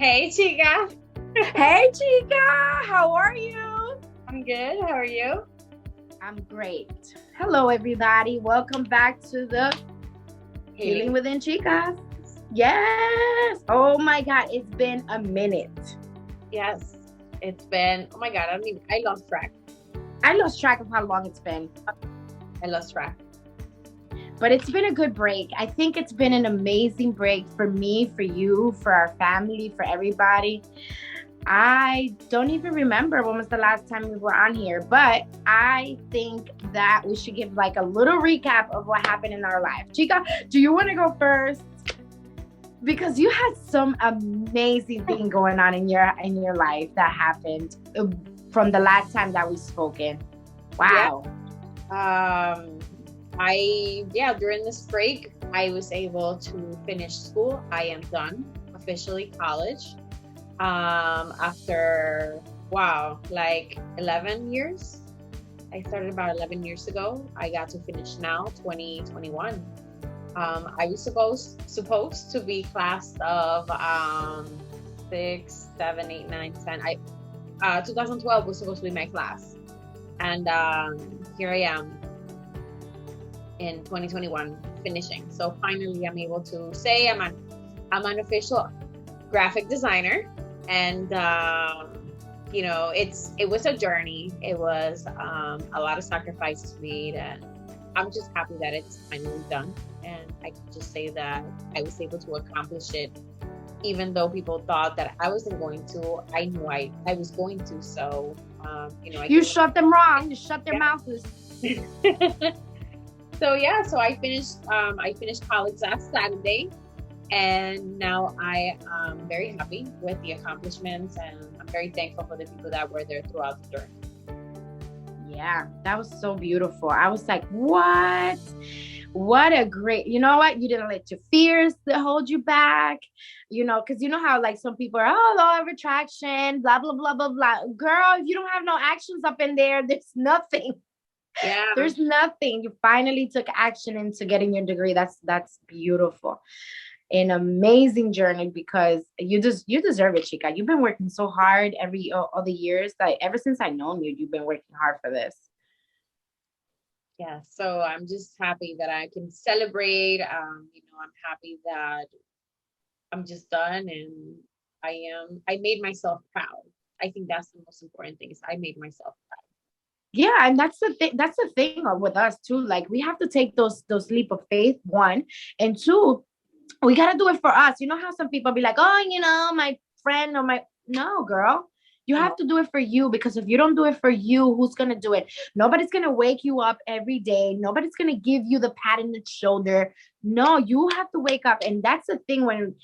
Hey, Chica. Hey, Chica, how are you? I'm good. How are you? I'm great. Hello, everybody. Welcome back to the Healing Within Chicas. Yes. Oh my God, it's been a minute. Yes, it's been. Oh my God, I lost track. I lost track of how long it's been. I lost track. But it's been a good break. I think it's been an amazing break for me, for you, for our family, for everybody. I don't even remember when was the last time we were on here, but I think that we should give like a little recap of what happened in our life. Chica, do you want to go first? Because you had some amazing thing going on in your life that happened from the last time that we spoken. Wow. Yeah. During this break, I was able to finish school. I am done officially college. After like 11 years. I started about 11 years ago. I got to finish now, 2021. I was supposed to be class of 6, 7, 8, 9, 10. 2012 was supposed to be my class, and here I am in 2021 finishing. So finally, I'm able to say I'm an official graphic designer. And it was a journey. It was a lot of sacrifices made, and I'm just happy that it's finally done. And I can just say that I was able to accomplish it, even though people thought that I wasn't going to. I knew I was going to. So you shut them wrong. You shut their mouths. So I finished college last Saturday. And now I am very happy with the accomplishments, and I'm very thankful for the people that were there throughout the journey. Yeah, that was so beautiful. I was like, what? What a great, you know what? You didn't let your fears hold you back, because you know how like some people are, law of attraction, blah, blah, blah, blah, blah. Girl, if you don't have no actions up in there, there's nothing. Yeah. There's nothing. You finally took action into getting your degree. That's beautiful. An amazing journey, because you deserve it, Chica. You've been working so hard all the years. Like ever since I known you, you've been working hard for this. Yeah, so I'm just happy that I can celebrate. I'm happy that I'm just done, and I made myself proud. I think that's the most important thing, is I made myself proud. Yeah, and that's the thing. That's the thing with us too. Like we have to take those leap of faith, one, and two, we got to do it for us. You know how some people be like, oh, my friend or no, girl, you have to do it for you, because if you don't do it for you, who's going to do it? Nobody's going to wake you up every day. Nobody's going to give you the pat in the shoulder. No, you have to wake up. And that's the thing when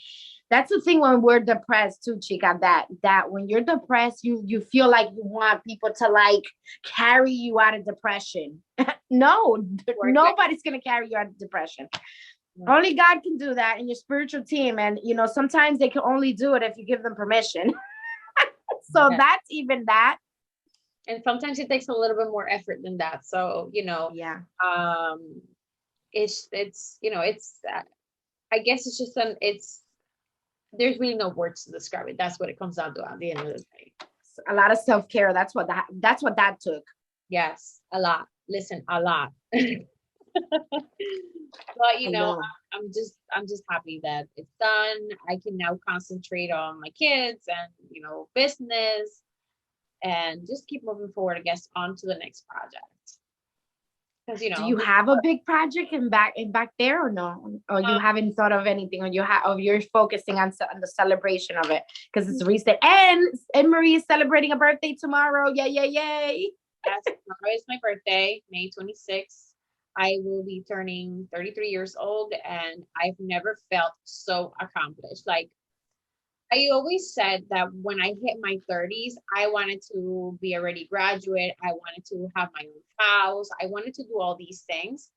we're depressed too, Chica, that when you're depressed, you feel like you want people to like carry you out of depression. No, nobody's going to carry you out of depression. Only God can do that in your spiritual team. And, sometimes they can only do it if you give them permission. So that's even that. And sometimes it takes a little bit more effort than that. So, yeah. It's I guess it's just there's really no words to describe it. That's what it comes down to at the end of the day. A lot of self-care. That's what that took. Yes, a lot. Listen, a lot. But I'm just happy that it's done. I can now concentrate on my kids and business, and just keep moving forward, I guess, on to the next project. Because do you have a big project in back there, or no? Or you haven't thought of anything, or you're focusing on the celebration of it because it's recent, and Marie is celebrating a birthday tomorrow. Yay! Yes, tomorrow is my birthday, May 26th. I will be turning 33 years old, and I've never felt so accomplished. Like, I always said that when I hit my 30s, I wanted to be already graduate. I wanted to have my own house. I wanted to do all these things.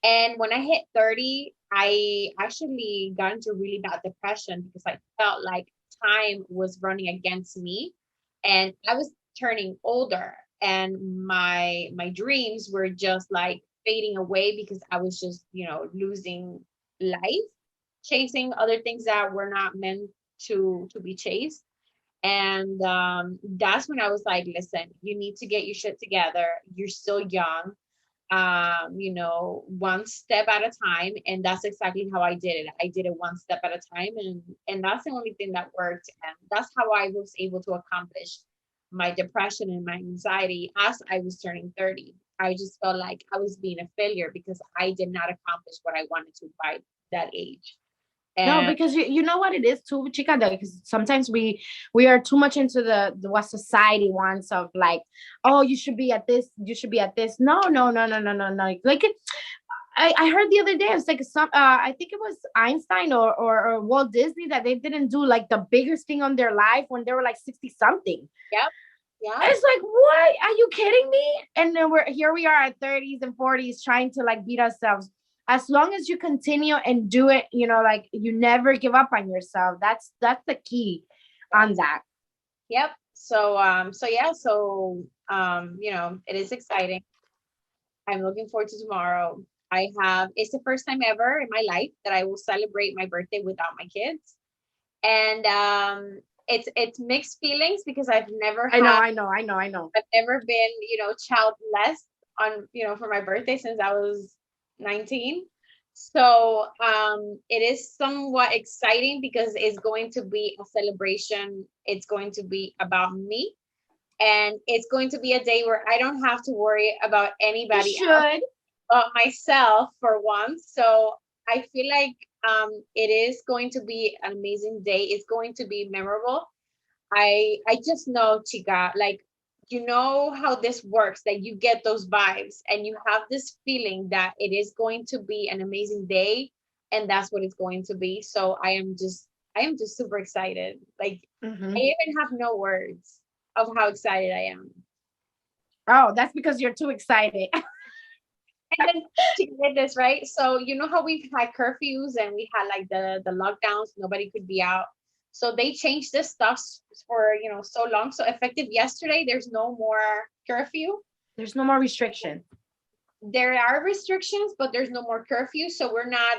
And when I hit 30, I actually got into really bad depression, because I felt like time was running against me, and I was turning older, and my dreams were just like fading away, because I was just, losing life, chasing other things that were not meant to be chased. And that's when I was like, listen, you need to get your shit together. You're still young. You know, one step at a time. And that's exactly how I did it. I did it one step at a time. And that's the only thing that worked. And that's how I was able to accomplish my depression and my anxiety as I was turning 30. I just felt like I was being a failure because I did not accomplish what I wanted to by that age. No, And because you know what it is too, chica, because sometimes we are too much into the what society wants of like, oh, you should be at this, you should be at this. No, no, no, no, no, no, no. Like I heard the other day, it was like some I think it was Einstein or Walt Disney that they didn't do like the biggest thing on their life when they were like 60 something. yep, yep. It's like, what? Are you kidding me? And then we are at 30s and 40s trying to like beat ourselves. As long as you continue and do it, you know, like you never give up on yourself. That's the key on that. Yep. So yeah, you know, it is exciting. I'm looking forward to tomorrow. It's the first time ever in my life that I will celebrate my birthday without my kids. And it's mixed feelings because I know, I know, I know, I know. I've never been, you know, childless on, you know, for my birthday since I was 19. So it is somewhat exciting because it's going to be a celebration. It's going to be about me. And it's going to be a day where I don't have to worry about You anybody else should. but myself for once. So I feel like it is going to be an amazing day. It's going to be memorable. I just know, Chica, like you know how this works, that you get those vibes and you have this feeling that it is going to be an amazing day, and that's what it's going to be. So I am just super excited. Like I Hmm. even have no words of how excited I am. Oh, that's because you're too excited. And then to get this right, so you know how we've had curfews and we had like the lockdowns, nobody could be out. So they changed this stuff for so long. So effective yesterday, there's no more curfew. There's no more restriction. There are restrictions, but there's no more curfew. So we're not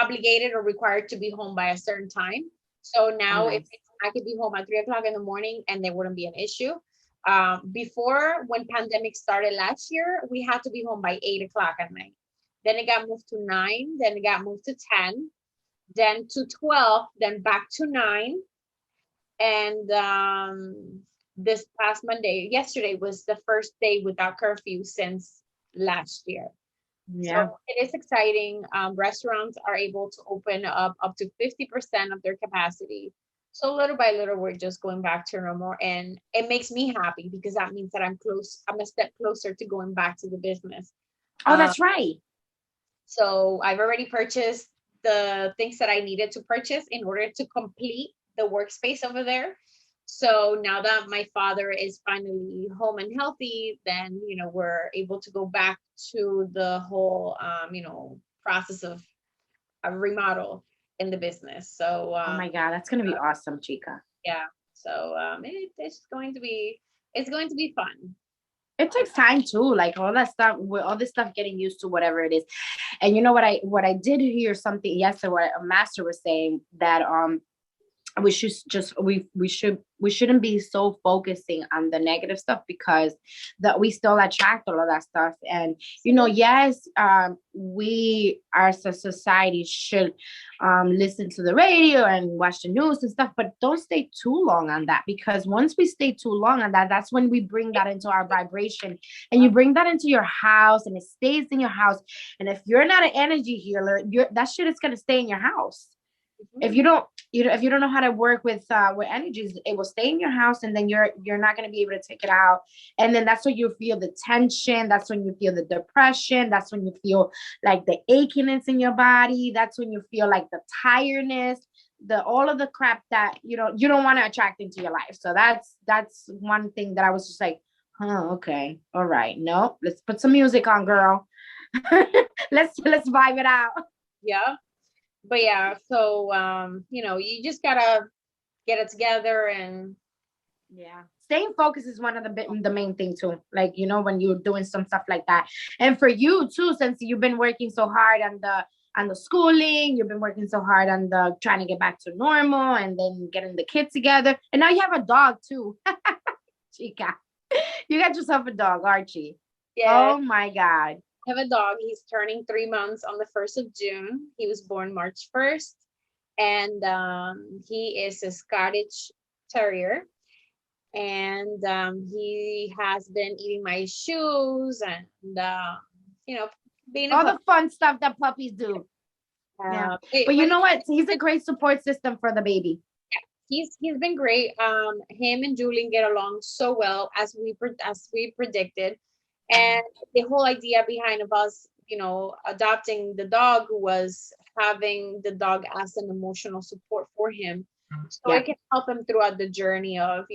obligated or required to be home by a certain time. So Oh, now if nice. I could be home at 3 o'clock in the morning and there wouldn't be an issue. Before, when pandemic started last year, we had to be home by 8 o'clock at night. Then it got moved to 9, then it got moved to 10, then to 12, then back to 9. And this past Monday, yesterday was the first day without curfew since last year. Yeah. So it is exciting. Restaurants are able to open up to 50% of their capacity. So little by little, we're just going back to normal, and it makes me happy because that means that I'm close. I'm a step closer to going back to the business. Oh, Uh, that's right. so I've already purchased the things that I needed to purchase in order to complete the workspace over there. So now that my father is finally home and healthy, then we're able to go back to the whole process of a remodel in the business. So Oh my God, that's gonna be awesome, Chica. yeah, so it's going to be fun. It takes time too, like all that stuff, with all this stuff getting used to whatever it is. And you know what I did hear something yesterday, what a master was saying that we should just we shouldn't be so focusing on the negative stuff because that we still attract all of that stuff. And yes, we as a society should listen to the radio and watch the news and stuff, but don't stay too long on that, because once we stay too long on that, that's when we bring that into our vibration, and you bring that into your house and it stays in your house. And if you're not an energy healer, that shit is going to stay in your house. If Mhm. if you don't know how to work with energies, it will stay in your house, and then you're not going to be able to take it out. And then that's when you feel the tension, that's when you feel the depression, that's when you feel like the achiness in your body, that's when you feel like the tiredness, the all of the crap that you don't want to attract into your life. So that's one thing that I was just like, okay, all right, no, let's put some music on, girl. Let's vibe it out. Yeah, but yeah, so you just gotta get it together and Yeah. Staying focused is one of the main thing too. Like, when you're doing some stuff like that. And for you too, since you've been working so hard on on the schooling. You've been working so hard on the trying to get back to normal, and then getting the kids together. And now you have a dog too, Chica. You got yourself a dog, Archie. Yeah, Oh my God. I have a dog. He's turning 3 months on the 1st of June. He was born March 1st, and he is a Scottish Terrier. And he has been eating my shoes and you know, being a All puppy. the fun stuff that puppies do. Yeah. But you But know what? He's a great support system for the baby. he's been great. Him and Julian get along so well as we predicted, and the whole idea behind of us, adopting the dog was having the dog as an emotional support for him, so Yeah. it can help him throughout the journey of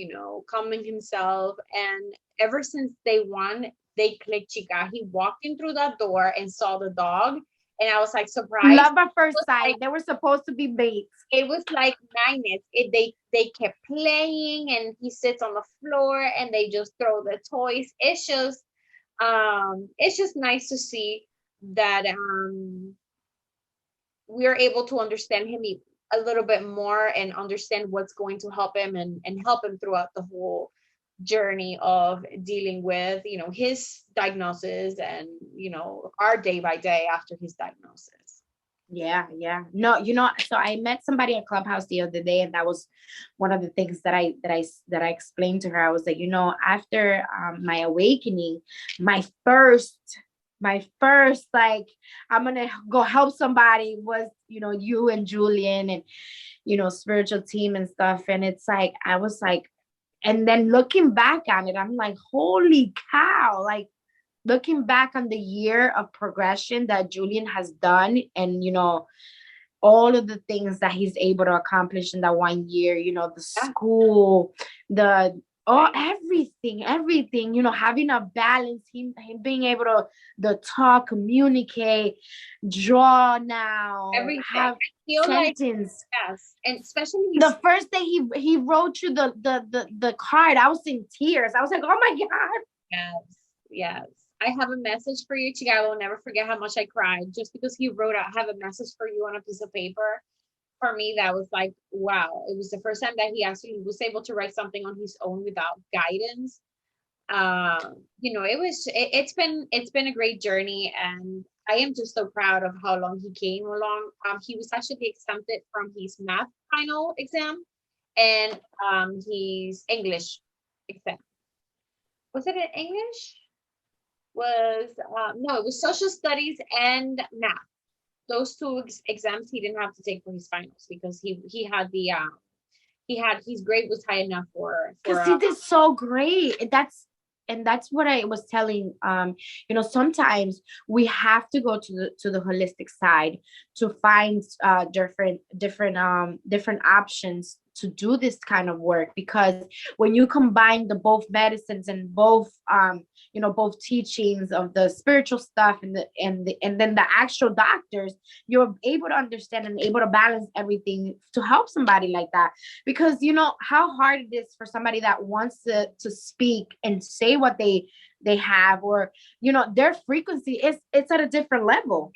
calming himself. And ever since day one, they clicked, Chica. He walked in through that door and saw the dog, and I was like surprised. Love at first sight. Like, They were supposed to be mates. it was like magnets. They kept playing, and he sits on the floor, and they just throw the toys. It's just nice to see that we are able to understand him a little bit more and understand what's going to help him, and help him throughout the whole journey of dealing with his diagnosis, and our day by day after his diagnosis. Yeah, yeah. No, so I met somebody at Clubhouse the other day, and that was one of the things that I explained to her. I was like, after my awakening, my first like, I'm gonna go help somebody was, you and Julian, and spiritual team and stuff. And it's like, I was like, and then looking back on it, I'm like, holy cow, like, looking back on the year of progression that Julian has done, and all of the things that he's able to accomplish in that one year, the Yeah, school, the everything, having a balance, him being able to the talk, communicate, draw now, everything. have I feel like, sentence. yes, and especially he's, The first day he wrote you the card, I was in tears. I was like, oh my God. yes, yes. I have a message for you, Chica. I will never forget how much I cried just because he wrote out, "Have a message for you" on a piece of paper. For me, that was like, wow. It was the first time that he actually was able to write something on his own without guidance. It's been a great journey, and I am just so proud of how long he came along. He was actually exempted from his math final exam, and his English exam. Was it in English? Was No, it was social studies and math. Those two exams he didn't have to take for his finals, because he had his grade was high enough for Because he did so great. That's what I was telling. Sometimes we have to go to the holistic side to find different options to do this kind of work, because when you combine the both medicines and both teachings of the spiritual stuff, and then the actual doctors, you're able to understand and able to balance everything to help somebody like that. Because how hard it is for somebody that wants to speak and say what they have, or their frequency is, it's at a different level.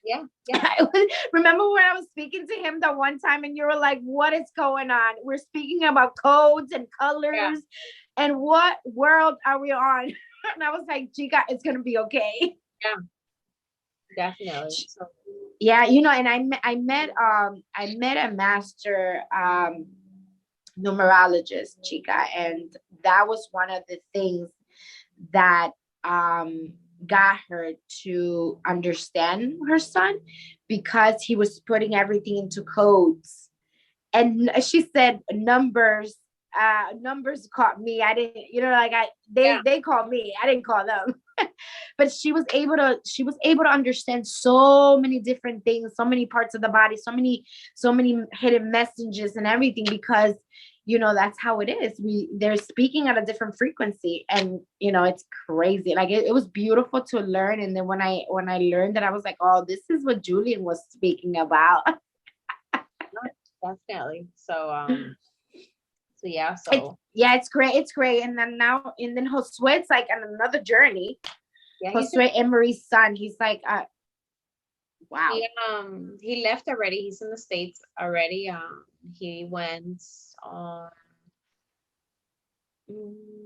Yeah, yeah. Remember when I was speaking to him that one time, and you were like, what is going on? We're speaking about codes and colors, Yeah. and what world are we on? And I was like, Chica, it's gonna be okay. Yeah, definitely. So, Yeah, and I met a master numerologist, Chica, and that was one of the things that got her to understand her son, because he was putting everything into codes. And she said numbers caught me. I didn't, like, yeah, they called me, I didn't call them. But she was able to understand so many different things, so many parts of the body, so many hidden messages and everything, because that's how it is. They're speaking at a different frequency, and it's crazy. Like, it was beautiful to learn. And then when I learned that, I was like, oh, this is what Julian was speaking about. definitely. So yeah, Yeah, it's great. It's great. And then Josue, it's like on another journey. yeah, Josue Emery's son. He's like, Wow. He left already. He's in the States already. He went on,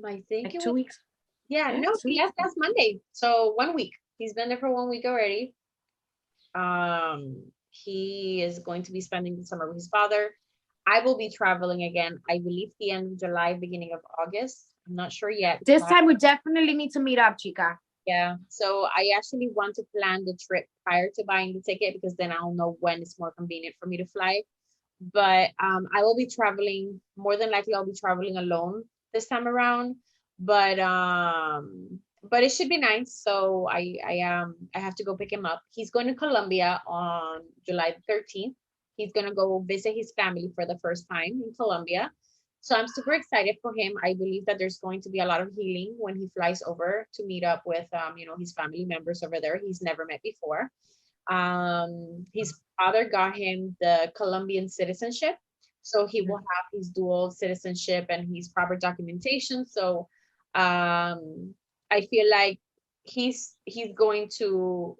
I think Like it two was, weeks. yeah, Yeah, no, two he weeks. left last Monday. So 1 week. He's been there for 1 week already. He is going to be spending the summer with his father. I will be traveling again, I believe the end of July, beginning of August. I'm not sure yet. This time we definitely need to meet up, chica. Yeah. So I actually want to plan the trip prior to buying the ticket because then I'll know when it's more convenient for me to fly. But I will be traveling, more than likely I'll be traveling alone this time around. But it should be nice. So I have to go pick him up. He's going to Colombia on July 13th. He's gonna go visit his family for the first time in Colombia. So I'm super excited for him. I believe that there's going to be a lot of healing when he flies over to meet up with his family members over there he's never met before. His father got him the Colombian citizenship, so he will have his dual citizenship and his proper documentation. So I feel like he's going to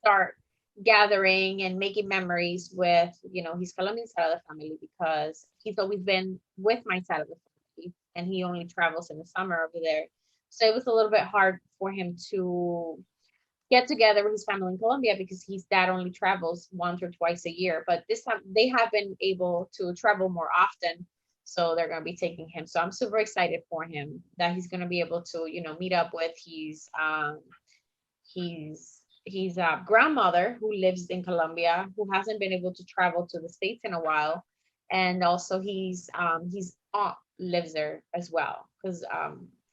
start gathering and making memories with his Colombian side of the family because he's always been with my side of the family and he only travels in the summer over there. So it was a little bit hard for him to get together with his family in Colombia because his dad only travels once or twice a year. But this time they have been able to travel more often. So they're going to be taking him. So I'm super excited for him that he's going to be able to, meet up with his grandmother who lives in Colombia, who hasn't been able to travel to the States in a while. And also his aunt lives there as well because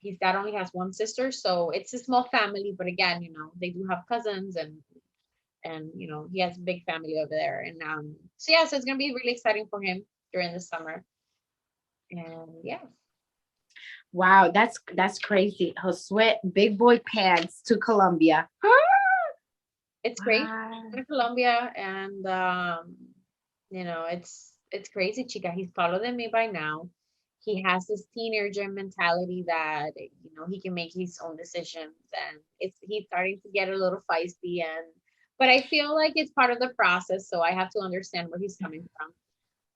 his dad only has one sister, so it's a small family. But again, they do have cousins and he has a big family over there. And so yeah, so it's gonna be really exciting for him during the summer. And yeah, Wow, that's crazy. Her sweat big boy pants to Colombia. it's great Wow. in Colombia, and it's crazy, chica. He's taller than me by now. He has this teenager mentality that he can make his own decisions, and he's starting to get a little feisty. And but I feel like it's part of the process, so I have to understand where he's coming from.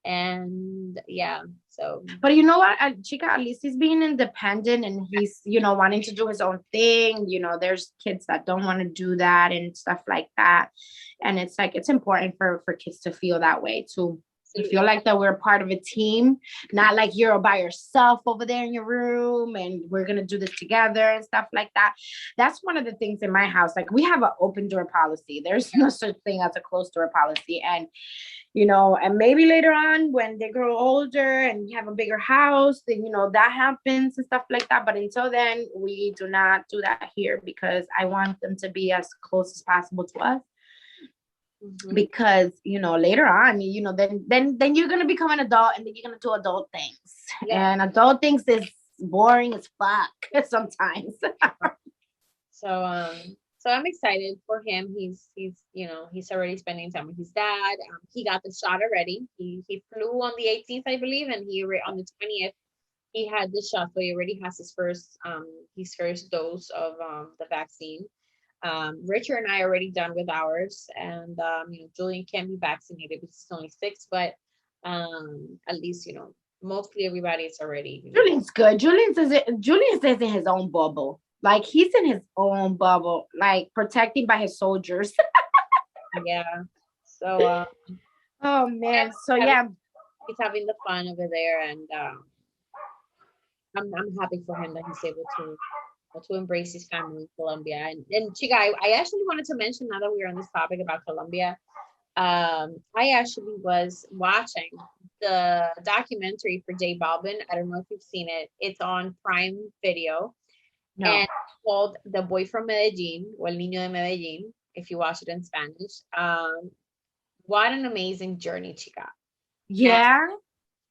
And yeah, so But you know what, Chica, at least he's being independent and he's, wanting to do his own thing. There's kids that don't want to do that and stuff like that. And it's like, it's important for kids to feel that way too. To feel absolutely. like that we're part of a team, not like you're by yourself over there in your room and we're going to do this together and stuff like that. That's one of the things in my house. Like we have an open door policy. There's no such thing as a closed door policy. And and maybe later on when they grow older and you have a bigger house, then that happens and stuff like that. But until then, we do not do that here because I want them to be as close as possible to us. Mhm. Because later on, then you're gonna become an adult and then you're gonna do adult things. Yeah. And adult things is boring as fuck sometimes. So I'm excited for him. He's already spending time with his dad. He got the shot already. He flew on the 18th, I believe, and on the 20th he had the shot. So he already has his first dose of the vaccine. Richard and I are already done with ours, and Julian can be vaccinated because he's only 6, but at least mostly everybody is already. Julian's good. Julian says in his own bubble. Like he's in his own bubble, like protected by his soldiers. Yeah. So Oh yeah, man. So yeah. he's having the fun over there, and I'm happy for him that he's able to embrace his family in Colombia. And Chica, I actually wanted to mention, now that we're on this topic about Colombia, I actually was watching the documentary for J Balvin. I don't know if you've seen it. It's on Prime Video, and No. it's called The Boy from Medellin, or El Niño de Medellin, if you watch it in Spanish. What an amazing journey, Chica. And Yeah.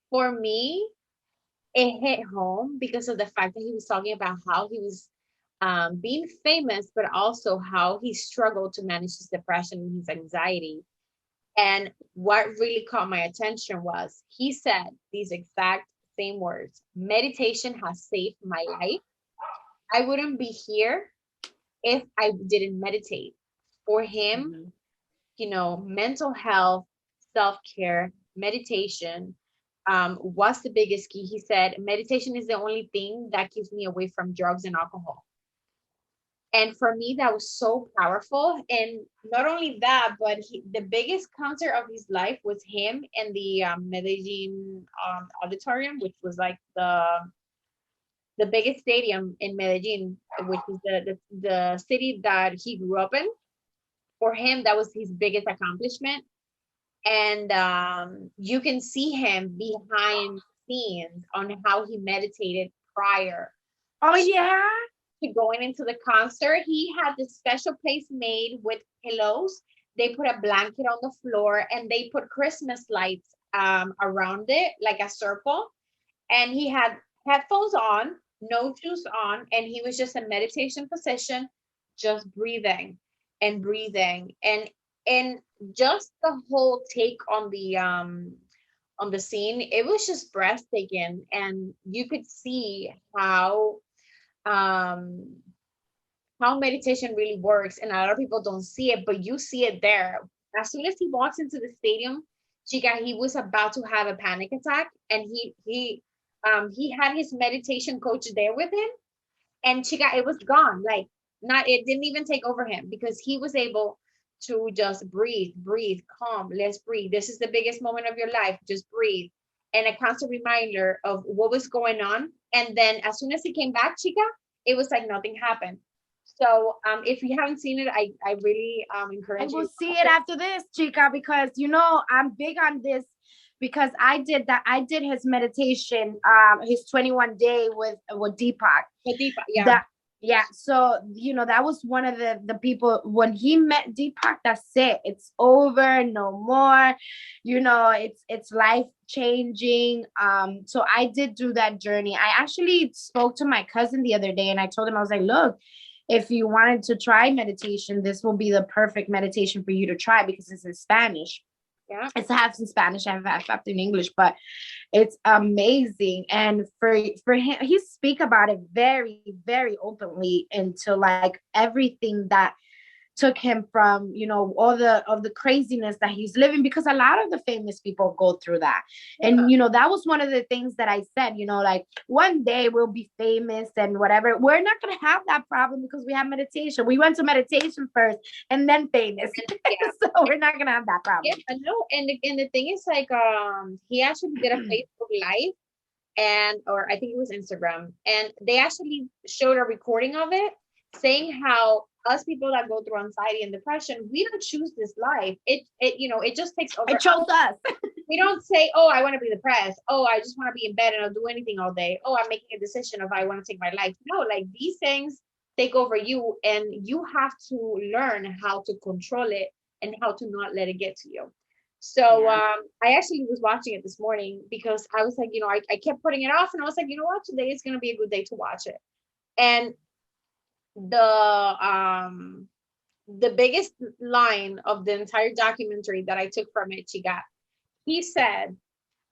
for me, it hit home because of the fact that he was talking about how he was being famous, but also how he struggled to manage his depression and his anxiety. And what really caught my attention was he said these exact same words: meditation has saved my life. I wouldn't be here if I didn't meditate. For him, Mhm. mental health, self-care, meditation, was the biggest key. He said, meditation is the only thing that keeps me away from drugs and alcohol. And for me, that was so powerful. And not only that, but the biggest concert of his life was him in the Medellin auditorium, which was like the biggest stadium in Medellin, which is the city that he grew up in. For him, that was his biggest accomplishment. And you can see him behind scenes on how he meditated prior Oh yeah. to going into the concert. He had this special place made with pillows. They put a blanket on the floor and they put Christmas lights around it, like a circle. And he had headphones on, no shoes on, and he was just in meditation position, just breathing and breathing. And just the whole take on the scene, it was just breathtaking. And you could see um how meditation really works, and a lot of people don't see it, but you see it there. As soon as he walks into the stadium, chica, he was about to have a panic attack, and he had his meditation coach there with him, and chica, it was gone. Like, not, it didn't even take over him, because he was able to just breathe, breathe, calm, let's breathe. This is the biggest moment of your life. Just breathe. And a constant reminder of what was going on. And then as soon as he came back, chica, it was like nothing happened. So if you haven't seen it, I really I encourage you will to see watch it it. after this, chica, because I'm big on this because I did his meditation, his 21 day with Deepak. But Deepa, yeah, That yeah, so that was one of the people when he met Deepak, that's it. It's over, no more. It's life changing. So I did do that journey. I actually spoke to my cousin the other day and I told him, I was like, look, if you wanted to try meditation, this will be the perfect meditation for you to try because it's in Spanish. yeah, It's half in Spanish, half in English, but it's amazing. And for him, he speak about it very, very openly into like everything that took him from all the of the craziness that he's living, because a lot of the famous people go through that. yeah, And that was one of the things that I said, like one day we'll be famous and whatever. We're not going to have that problem because we have meditation. We went to meditation first and then famous. and yeah. So we're not going to have that Yeah, problem. I know. And the thing is, like, he actually did a Facebook Live, and or I think it was Instagram, and they actually showed a recording of it, saying how us people that go through anxiety and depression, we don't choose this life. It just takes over It us. chose us. We don't say, oh, I want to be depressed. Oh, I just want to be in bed and I'll do anything all day. Oh, I'm making a decision of I want to take my life. No, like, these things take over you, and you have to learn how to control it and how to not let it get to you. So Yeah. I actually was watching it this morning because I was like, I kept putting it off, and I was like, you know what, today is going to be a good day to watch it. And the biggest line of the entire documentary that I took from it, he said,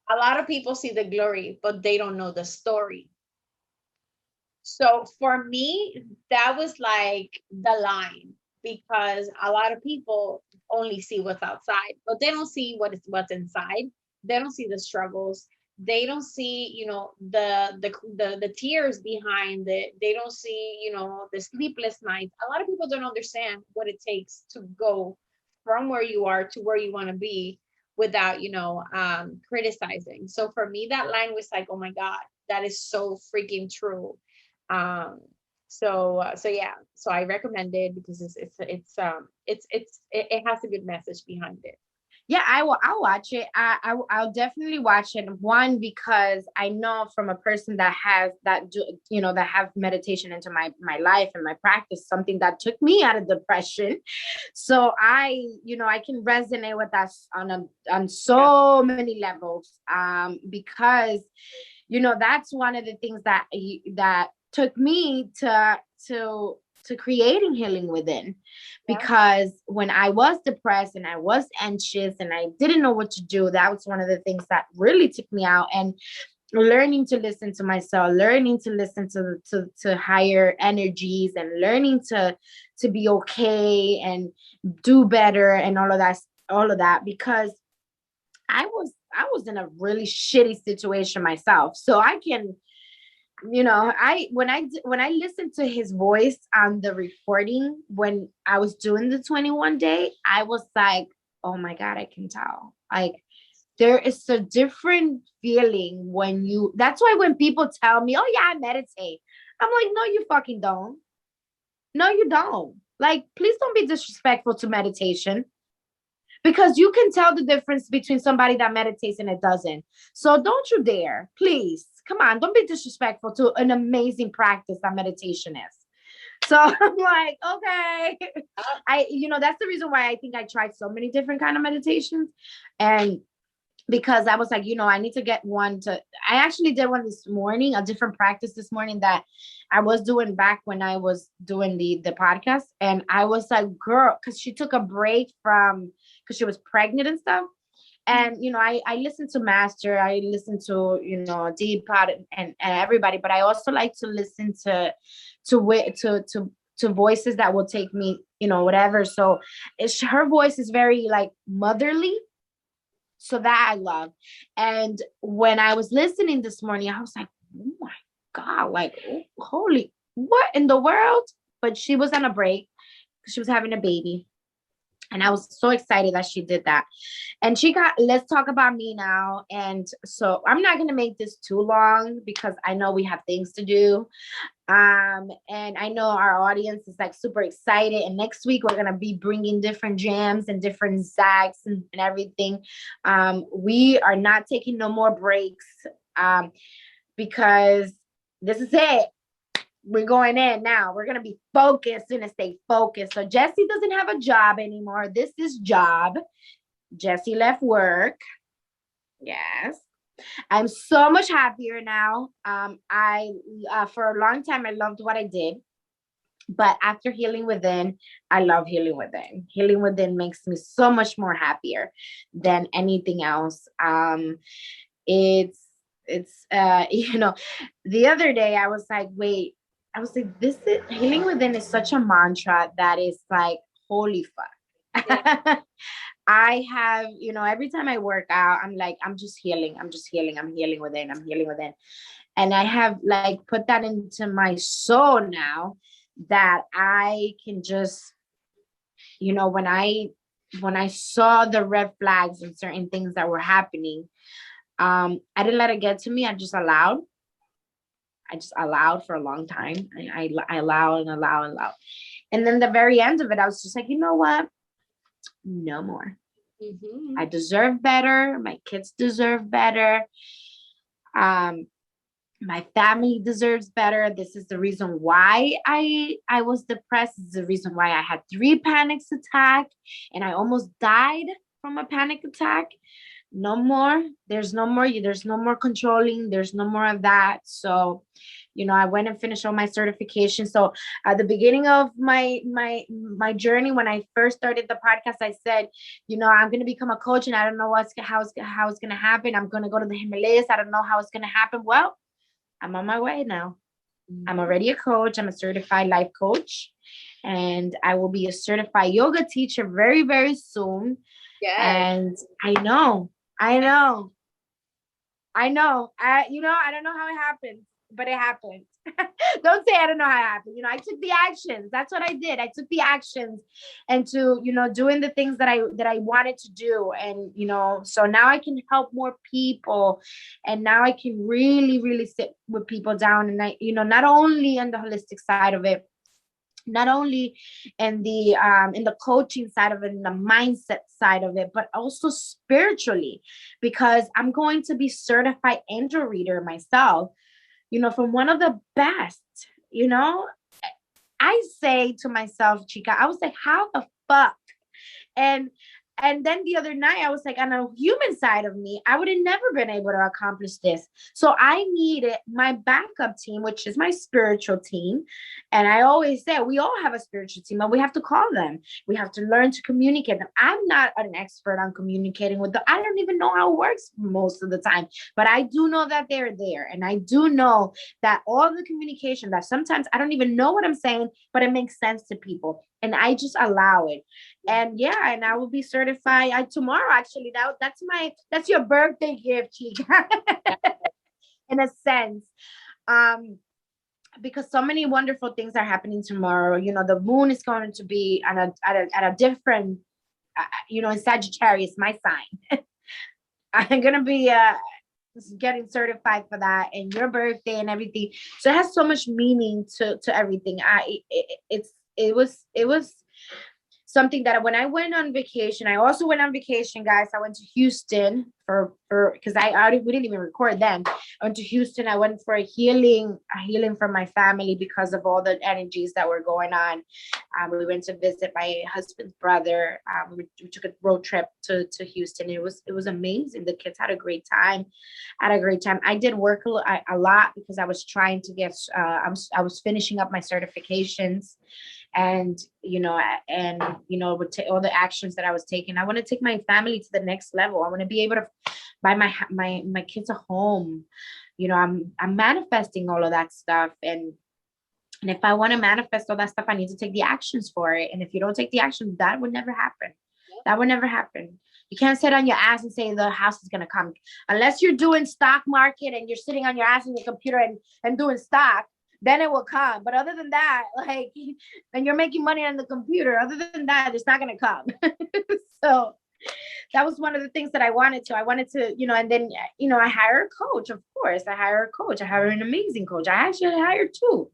a lot of people see the glory, but they don't know the story. So for me, that was like the line, because a lot of people only see what's outside, but they don't see what's inside. They don't see the struggles. They don't see, the tears behind it. They don't see, the sleepless nights. A lot of people don't understand what it takes to go from where you are to where you want to be without, criticizing. So for me, that line was like, oh my God, that is so freaking true. um so yeah, so I recommend it because it has a good message behind it. Yeah, I'll watch it. I'll definitely watch it. One, because I know from a person that has that do that have meditation into my life and my practice, something that took me out of depression. So I can resonate with that on Yeah, so many levels. Because that's one of the things that took me to creating healing within. yeah, Because when I was depressed and I was anxious and I didn't know what to do, that was one of the things that really took me out. And learning to listen to myself, learning to listen to higher energies, and learning to be okay and do better and all of that, because I was in a really shitty situation myself. So I can, I when I listened to his voice on the recording when I was doing the 21 day, I was like, oh my God, I can tell. Like, there is a different feeling when you, that's why when people tell me, oh yeah, I meditate, I'm like, no, you fucking don't. No, you don't. Like, please don't be disrespectful to meditation, because you can tell the difference between somebody that meditates and it doesn't. So don't you dare, please. Come on, don't be disrespectful to an amazing practice that meditation is. So I'm like, okay. That's the reason why I think I tried so many different kind of meditations. And because I was like, I need to get one to, I actually did one this morning, a different practice this morning that I was doing back when I was doing the podcast. And I was like, girl, because she took a break from, because she was pregnant and stuff. And, I listen to Master, I listen to, Deepod and everybody, but I also like to listen to voices that will take me, whatever. So her voice is very like motherly, so that I love. And when I was listening this morning, I was like, oh my God, like, oh, holy, what in the world? But she was on a break because she was having a baby. And I was so excited that she did that. And let's talk about me now. And so I'm not going to make this too long because I know we have things to do. And I know our audience is like super excited. And next week we're gonna be bringing different jams and different zags and everything. We are not taking no more breaks, because this is it. We're going in now. We're gonna be focused and stay focused. So Jessie doesn't have a job anymore. This is job. Jessie left work. Yes. I'm so much happier now. I for a long time I loved what I did, but after healing within, I love healing within. Healing within makes me so much more happier than anything else. It's the other day I was like, wait, I was like, this is healing within is such a mantra that is like, holy fuck. Yeah. I have, every time I work out, I'm like, I'm just healing. I'm just healing. I'm healing within. I'm healing within. And I have like put that into my soul now that I can just, when I saw the red flags and certain things that were happening, I didn't let it get to me. I just allowed. I just allowed for a long time. I allow and allow and allow. And then the very end of it, I was just like, you know what? No more. Mm-hmm. I deserve better. My kids deserve better. My family deserves better. This is the reason why I was depressed. This is the reason why I had 3 panic attacks and I almost died from a panic attack. No more. There's no more controlling. There's no more of that. So, I went and finished all my certifications. So at the beginning of my journey, when I first started the podcast, I said, I'm going to become a coach and I don't know how it's going to happen. I'm going to go to the Himalayas. I don't know how it's going to happen. Well, I'm on my way now. I'm already a coach. I'm a certified life coach and I will be a certified yoga teacher very, very soon. Yes. And I know. I don't know how it happened, but it happened. Don't say I don't know how it happened. I took the actions. That's what I did. I took the actions and to, doing the things that I wanted to do. And, so now I can help more people. And now I can really, really sit with people down. And I, not only on the holistic side of it, not only in the coaching side of it, in the mindset side of it, but also spiritually, because I'm going to be certified angel reader myself, from one of the best. I say to myself, Chica, I was like, how the fuck? And And then the other night, I was like, on a human side of me, I would have never been able to accomplish this. So I needed my backup team, which is my spiritual team. And I always say, we all have a spiritual team, and we have to call them. We have to learn to communicate them. I'm not an expert on communicating with them. I don't even know how it works most of the time, but I do know that they're there. And I do know that all the communication that sometimes I don't even know what I'm saying, but it makes sense to people. And I just allow it. And yeah, and I will be certified tomorrow. Actually, that's your birthday gift, Chica, in a sense. Um, because so many wonderful things are happening tomorrow. You know, the moon is going to be at a different, in Sagittarius, my sign. I'm gonna be getting certified for that, and your birthday and everything. So it has so much meaning to everything. It was something that when I went on vacation, I also went on vacation, guys. I went to Houston for because we didn't even record then. I went to Houston. I went for a healing for my family because of all the energies that were going on. We went to visit my husband's brother. We took a road trip to Houston. It was amazing. The kids had a great time. I did work a lot because I was trying to get. I was finishing up my certifications, and with all the actions that I was taking, I want to take my family to the next level. I want to be able to buy my kids a home. I'm manifesting all of that stuff, and if I want to manifest all that stuff, I need to take the actions for it. And if you don't take the action, that would never happen. That would never happen. You can't sit on your ass and say the house is gonna come unless you're doing stock market and you're sitting on your ass in your computer and doing stock. Then it will come. But other than that, like, and you're making money on the computer, other than that, it's not going to come. So that was one of the things that I wanted to. And then, I hire a coach, of course. I hire a coach. I hire an amazing coach. I actually hired two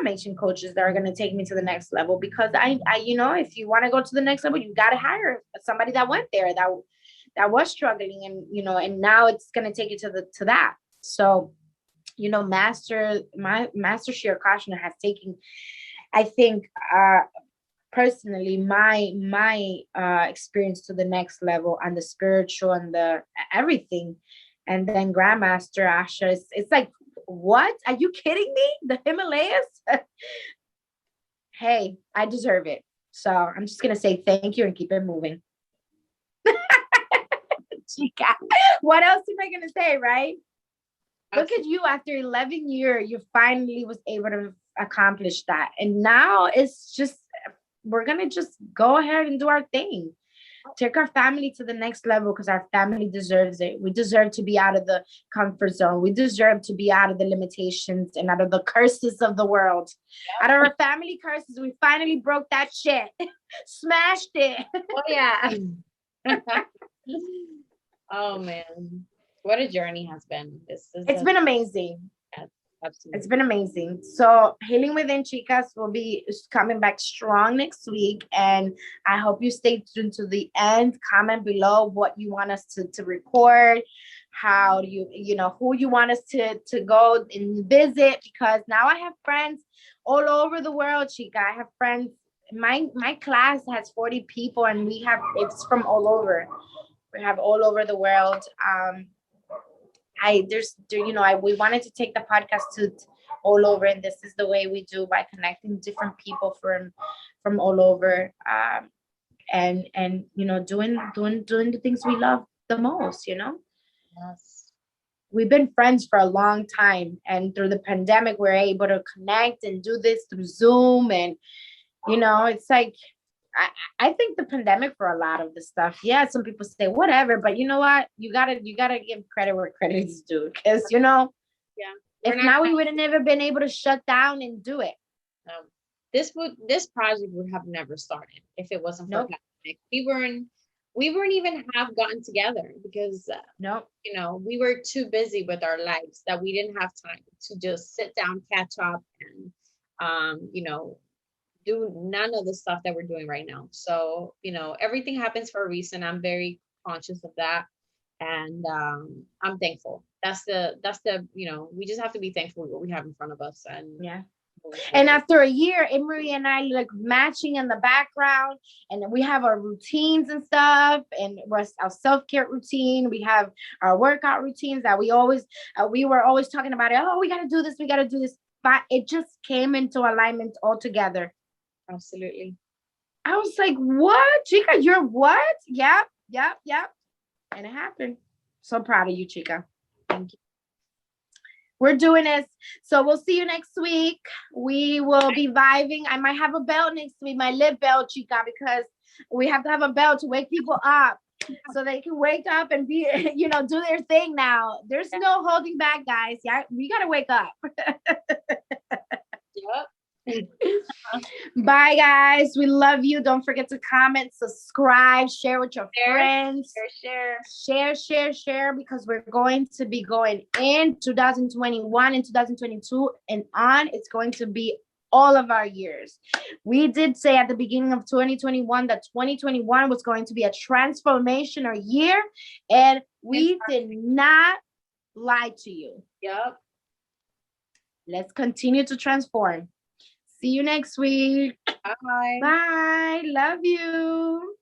amazing coaches that are going to take me to the next level because if you want to go to the next level, you got to hire somebody that went there, that was struggling, and now it's going to take you to that. So, Master Shirokashina has taken, I think, personally, my experience to the next level on the spiritual and the everything. And then Grandmaster Asha, it's like, what? Are you kidding me? The Himalayas? Hey, I deserve it. So I'm just going to say thank you and keep it moving. Chica, what else am I going to say, right? Look at you, after 11 years, you finally was able to accomplish that. And now it's just, we're going to just go ahead and do our thing. Take our family to the next level because our family deserves it. We deserve to be out of the comfort zone. We deserve to be out of the limitations and out of the curses of the world. Out of our family curses, we finally broke that shit. Smashed it. Oh, yeah. Oh, man. What a journey has been. It's been amazing. Yes, absolutely. It's been amazing. So Healing Within, Chicas, will be coming back strong next week. And I hope you stay tuned to the end. Comment below what you want us to record. How do who you want us to go and visit, because now I have friends all over the world, Chica. I have friends. My class has 40 people, and it's from all over. We have all over the world. We wanted to take the podcast to all over, and this is the way we do, by connecting different people from all over, and doing the things we love the most. Yes. We've been friends for a long time, and through the pandemic, we're able to connect and do this through Zoom, and it's like, I think the pandemic for a lot of the stuff. Yeah, some people say whatever, but you know what? You gotta give credit where credit is due, because Yeah. If not, we would have never been able to shut down and do it. This project would have never started if it wasn't for pandemic. We weren't even have gotten together because we were too busy with our lives that we didn't have time to just sit down, catch up, and do none of the stuff that we're doing right now. So, everything happens for a reason. I'm very conscious of that. And I'm thankful. That's the we just have to be thankful for what we have in front of us. And And after a year, Emery and I like matching in the background, and we have our routines and stuff, and our self-care routine. We have our workout routines that we were always talking about it. Oh, we got to do this. We got to do this. But it just came into alignment altogether. Absolutely. I was like, what, Chica? You're what? Yep, yep, yep. And it happened. So proud of you, Chica. Thank you. We're doing this. So we'll see you next week. We will be vibing. I might have a belt next week, my lip belt, Chica, because we have to have a belt to wake people up so they can wake up and be, do their thing now. There's no holding back, guys. Yeah, we got to wake up. Yep. Bye, guys. We love you. Don't forget to comment, subscribe, share with your friends. Share, because we're going to be going in 2021 and 2022 and on. It's going to be all of our years. We did say at the beginning of 2021 that 2021 was going to be a transformational year, and we did not lie to you. Yep. Let's continue to transform. See you next week. Bye. Bye. Love you.